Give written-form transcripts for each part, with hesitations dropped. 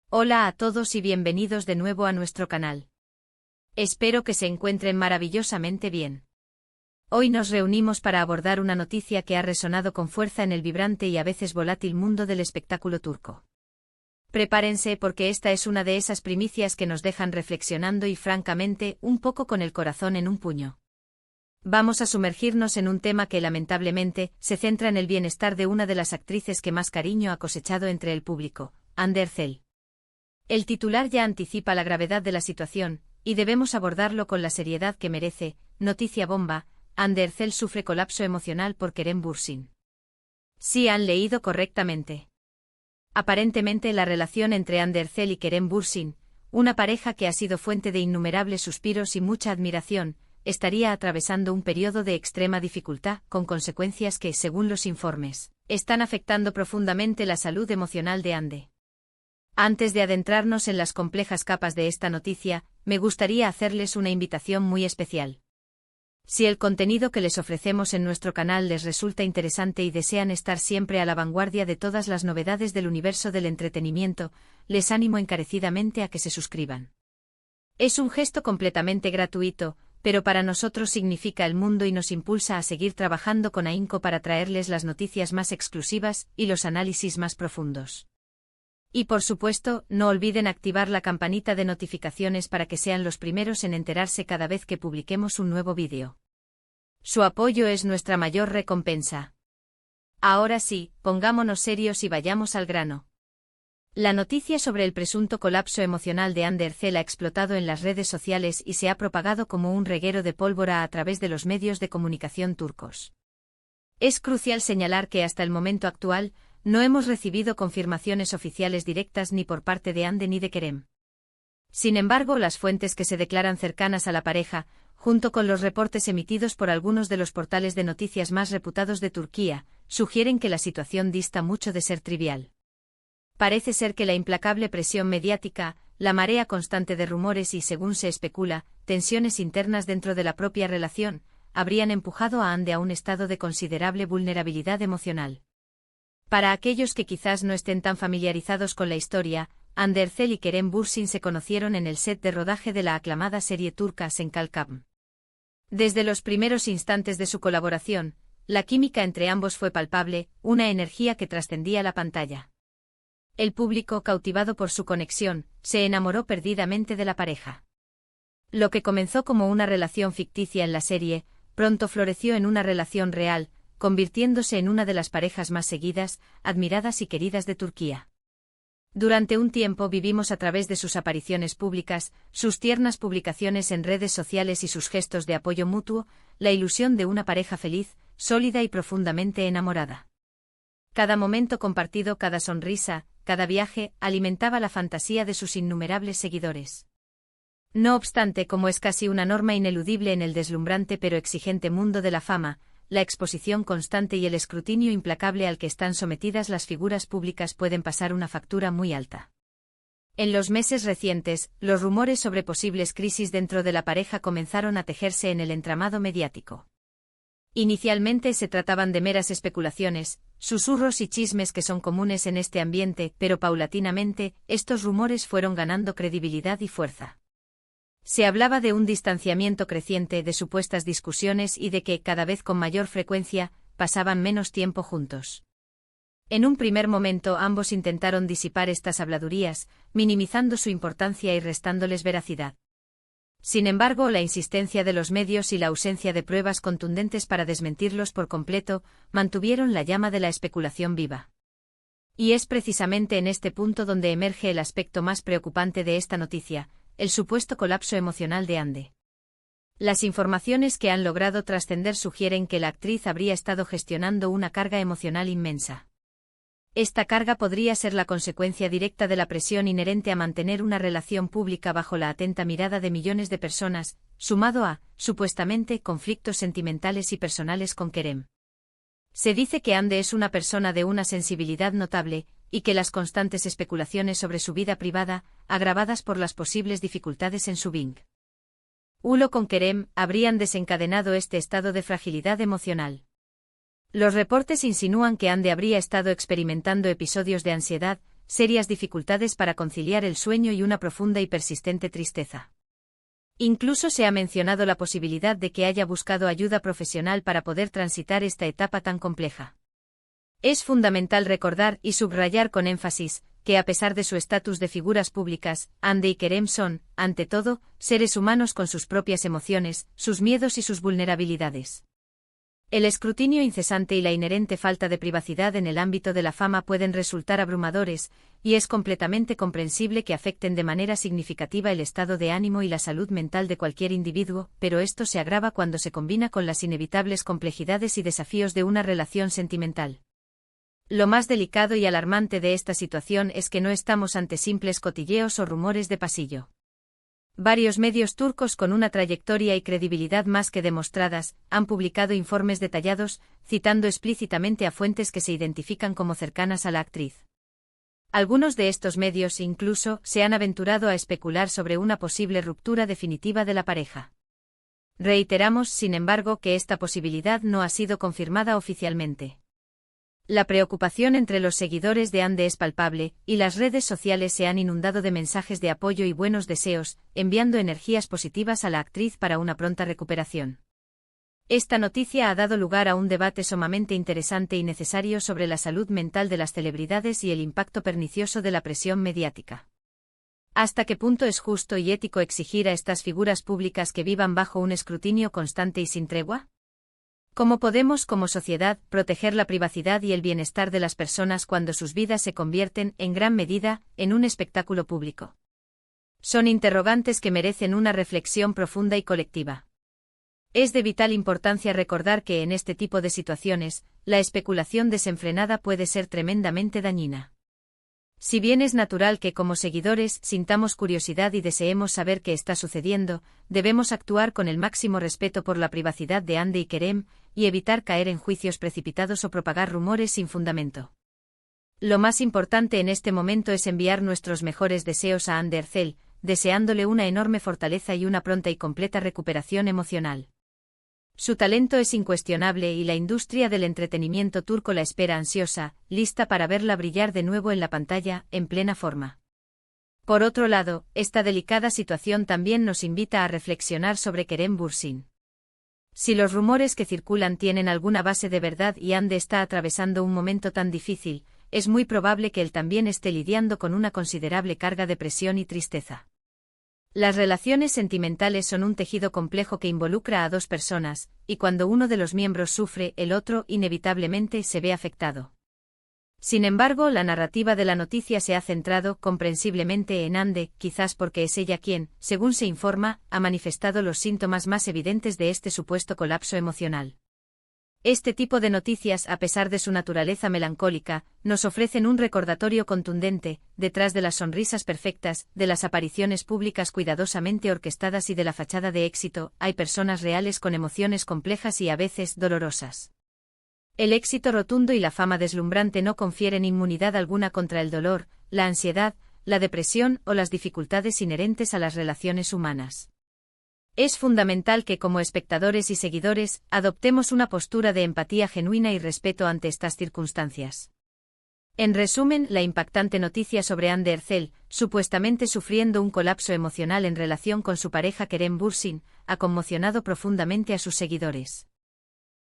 Hola a todos y bienvenidos de nuevo a nuestro canal. Espero que se encuentren maravillosamente bien. Hoy nos reunimos para abordar una noticia que ha resonado con fuerza en el vibrante y a veces volátil mundo del espectáculo turco. Prepárense porque esta es una de esas primicias que nos dejan reflexionando y francamente, un poco con el corazón en un puño. Vamos a sumergirnos en un tema que lamentablemente se centra en el bienestar de una de las actrices que más cariño ha cosechado entre el público, Hande Erçel. El titular ya anticipa la gravedad de la situación, y debemos abordarlo con la seriedad que merece. Noticia bomba: Hande Erçel sufre colapso emocional por Kerem Bürsin. Sí han leído correctamente. Aparentemente la relación entre Hande Erçel y Kerem Bürsin, una pareja que ha sido fuente de innumerables suspiros y mucha admiración, estaría atravesando un periodo de extrema dificultad, con consecuencias que, según los informes, están afectando profundamente la salud emocional de Hande. Antes de adentrarnos en las complejas capas de esta noticia, me gustaría hacerles una invitación muy especial. Si el contenido que les ofrecemos en nuestro canal les resulta interesante y desean estar siempre a la vanguardia de todas las novedades del universo del entretenimiento, les animo encarecidamente a que se suscriban. Es un gesto completamente gratuito, pero para nosotros significa el mundo y nos impulsa a seguir trabajando con ahínco para traerles las noticias más exclusivas y los análisis más profundos. Y por supuesto, no olviden activar la campanita de notificaciones para que sean los primeros en enterarse cada vez que publiquemos un nuevo vídeo. Su apoyo es nuestra mayor recompensa. Ahora sí, pongámonos serios y vayamos al grano. La noticia sobre el presunto colapso emocional de Hande Erçel ha explotado en las redes sociales y se ha propagado como un reguero de pólvora a través de los medios de comunicación turcos. Es crucial señalar que hasta el momento actual, no hemos recibido confirmaciones oficiales directas ni por parte de Hande ni de Kerem. Sin embargo, las fuentes que se declaran cercanas a la pareja, junto con los reportes emitidos por algunos de los portales de noticias más reputados de Turquía, sugieren que la situación dista mucho de ser trivial. Parece ser que la implacable presión mediática, la marea constante de rumores y, según se especula, tensiones internas dentro de la propia relación, habrían empujado a Hande a un estado de considerable vulnerabilidad emocional. Para aquellos que quizás no estén tan familiarizados con la historia, Hande Erçel y Kerem Bürsin se conocieron en el set de rodaje de la aclamada serie turca Senkalkam. Desde los primeros instantes de su colaboración, la química entre ambos fue palpable, una energía que trascendía la pantalla. El público, cautivado por su conexión, se enamoró perdidamente de la pareja. Lo que comenzó como una relación ficticia en la serie, pronto floreció en una relación real, convirtiéndose en una de las parejas más seguidas, admiradas y queridas de Turquía. Durante un tiempo vivimos a través de sus apariciones públicas, sus tiernas publicaciones en redes sociales y sus gestos de apoyo mutuo, la ilusión de una pareja feliz, sólida y profundamente enamorada. Cada momento compartido, cada sonrisa, cada viaje, alimentaba la fantasía de sus innumerables seguidores. No obstante, como es casi una norma ineludible en el deslumbrante pero exigente mundo de la fama, la exposición constante y el escrutinio implacable al que están sometidas las figuras públicas pueden pasar una factura muy alta. En los meses recientes, los rumores sobre posibles crisis dentro de la pareja comenzaron a tejerse en el entramado mediático. Inicialmente se trataban de meras especulaciones, susurros y chismes que son comunes en este ambiente, pero paulatinamente, estos rumores fueron ganando credibilidad y fuerza. Se hablaba de un distanciamiento creciente, de supuestas discusiones y de que, cada vez con mayor frecuencia, pasaban menos tiempo juntos. En un primer momento ambos intentaron disipar estas habladurías, minimizando su importancia y restándoles veracidad. Sin embargo, la insistencia de los medios y la ausencia de pruebas contundentes para desmentirlos por completo, mantuvieron la llama de la especulación viva. Y es precisamente en este punto donde emerge el aspecto más preocupante de esta noticia: el supuesto colapso emocional de Hande. Las informaciones que han logrado trascender sugieren que la actriz habría estado gestionando una carga emocional inmensa. Esta carga podría ser la consecuencia directa de la presión inherente a mantener una relación pública bajo la atenta mirada de millones de personas, sumado a, supuestamente, conflictos sentimentales y personales con Kerem. Se dice que Hande es una persona de una sensibilidad notable, y que las constantes especulaciones sobre su vida privada, agravadas por las posibles dificultades en su vínculo con Kerem, habrían desencadenado este estado de fragilidad emocional. Los reportes insinúan que Hande habría estado experimentando episodios de ansiedad, serias dificultades para conciliar el sueño y una profunda y persistente tristeza. Incluso se ha mencionado la posibilidad de que haya buscado ayuda profesional para poder transitar esta etapa tan compleja. Es fundamental recordar y subrayar con énfasis que a pesar de su estatus de figuras públicas, Hande y Kerem son, ante todo, seres humanos con sus propias emociones, sus miedos y sus vulnerabilidades. El escrutinio incesante y la inherente falta de privacidad en el ámbito de la fama pueden resultar abrumadores, y es completamente comprensible que afecten de manera significativa el estado de ánimo y la salud mental de cualquier individuo, pero esto se agrava cuando se combina con las inevitables complejidades y desafíos de una relación sentimental. Lo más delicado y alarmante de esta situación es que no estamos ante simples cotilleos o rumores de pasillo. Varios medios turcos con una trayectoria y credibilidad más que demostradas han publicado informes detallados, citando explícitamente a fuentes que se identifican como cercanas a la actriz. Algunos de estos medios incluso se han aventurado a especular sobre una posible ruptura definitiva de la pareja. Reiteramos, sin embargo, que esta posibilidad no ha sido confirmada oficialmente. La preocupación entre los seguidores de Hande es palpable, y las redes sociales se han inundado de mensajes de apoyo y buenos deseos, enviando energías positivas a la actriz para una pronta recuperación. Esta noticia ha dado lugar a un debate sumamente interesante y necesario sobre la salud mental de las celebridades y el impacto pernicioso de la presión mediática. ¿Hasta qué punto es justo y ético exigir a estas figuras públicas que vivan bajo un escrutinio constante y sin tregua? ¿Cómo podemos, como sociedad, proteger la privacidad y el bienestar de las personas cuando sus vidas se convierten, en gran medida, en un espectáculo público? Son interrogantes que merecen una reflexión profunda y colectiva. Es de vital importancia recordar que en este tipo de situaciones, la especulación desenfrenada puede ser tremendamente dañina. Si bien es natural que como seguidores sintamos curiosidad y deseemos saber qué está sucediendo, debemos actuar con el máximo respeto por la privacidad de Hande y Kerem, y evitar caer en juicios precipitados o propagar rumores sin fundamento. Lo más importante en este momento es enviar nuestros mejores deseos a Hande Erçel, deseándole una enorme fortaleza y una pronta y completa recuperación emocional. Su talento es incuestionable y la industria del entretenimiento turco la espera ansiosa, lista para verla brillar de nuevo en la pantalla, en plena forma. Por otro lado, esta delicada situación también nos invita a reflexionar sobre Kerem Bürsin. Si los rumores que circulan tienen alguna base de verdad y Hande está atravesando un momento tan difícil, es muy probable que él también esté lidiando con una considerable carga de presión y tristeza. Las relaciones sentimentales son un tejido complejo que involucra a dos personas, y cuando uno de los miembros sufre, el otro inevitablemente se ve afectado. Sin embargo, la narrativa de la noticia se ha centrado comprensiblemente en Hande, quizás porque es ella quien, según se informa, ha manifestado los síntomas más evidentes de este supuesto colapso emocional. Este tipo de noticias, a pesar de su naturaleza melancólica, nos ofrecen un recordatorio contundente, detrás de las sonrisas perfectas, de las apariciones públicas cuidadosamente orquestadas y de la fachada de éxito, hay personas reales con emociones complejas y a veces dolorosas. El éxito rotundo y la fama deslumbrante no confieren inmunidad alguna contra el dolor, la ansiedad, la depresión o las dificultades inherentes a las relaciones humanas. Es fundamental que como espectadores y seguidores, adoptemos una postura de empatía genuina y respeto ante estas circunstancias. En resumen, la impactante noticia sobre Hande Erçel, supuestamente sufriendo un colapso emocional en relación con su pareja Kerem Bürsin, ha conmocionado profundamente a sus seguidores.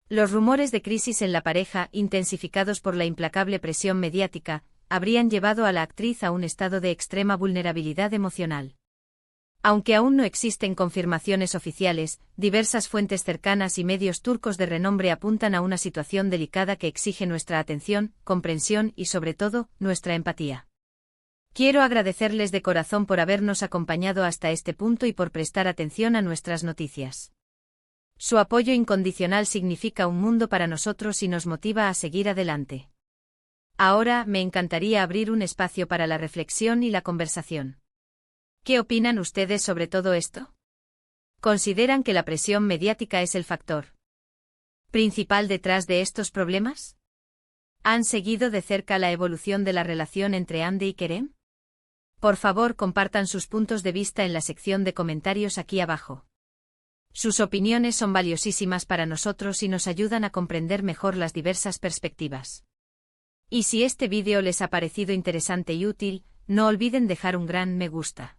Los rumores de crisis en la pareja, intensificados por la implacable presión mediática, habrían llevado a la actriz a un estado de extrema vulnerabilidad emocional. Aunque aún no existen confirmaciones oficiales, diversas fuentes cercanas y medios turcos de renombre apuntan a una situación delicada que exige nuestra atención, comprensión y sobre todo, nuestra empatía. Quiero agradecerles de corazón por habernos acompañado hasta este punto y por prestar atención a nuestras noticias. Su apoyo incondicional significa un mundo para nosotros y nos motiva a seguir adelante. Ahora, me encantaría abrir un espacio para la reflexión y la conversación. ¿Qué opinan ustedes sobre todo esto? ¿Consideran que la presión mediática es el factor principal detrás de estos problemas? ¿Han seguido de cerca la evolución de la relación entre Hande y Kerem? Por favor, compartan sus puntos de vista en la sección de comentarios aquí abajo. Sus opiniones son valiosísimas para nosotros y nos ayudan a comprender mejor las diversas perspectivas. Y si este vídeo les ha parecido interesante y útil, no olviden dejar un gran me gusta.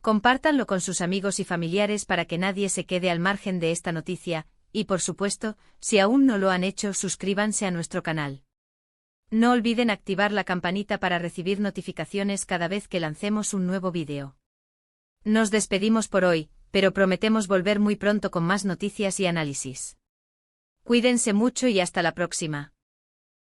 Compártanlo con sus amigos y familiares para que nadie se quede al margen de esta noticia, y por supuesto, si aún no lo han hecho, suscríbanse a nuestro canal. No olviden activar la campanita para recibir notificaciones cada vez que lancemos un nuevo vídeo. Nos despedimos por hoy, pero prometemos volver muy pronto con más noticias y análisis. Cuídense mucho y hasta la próxima.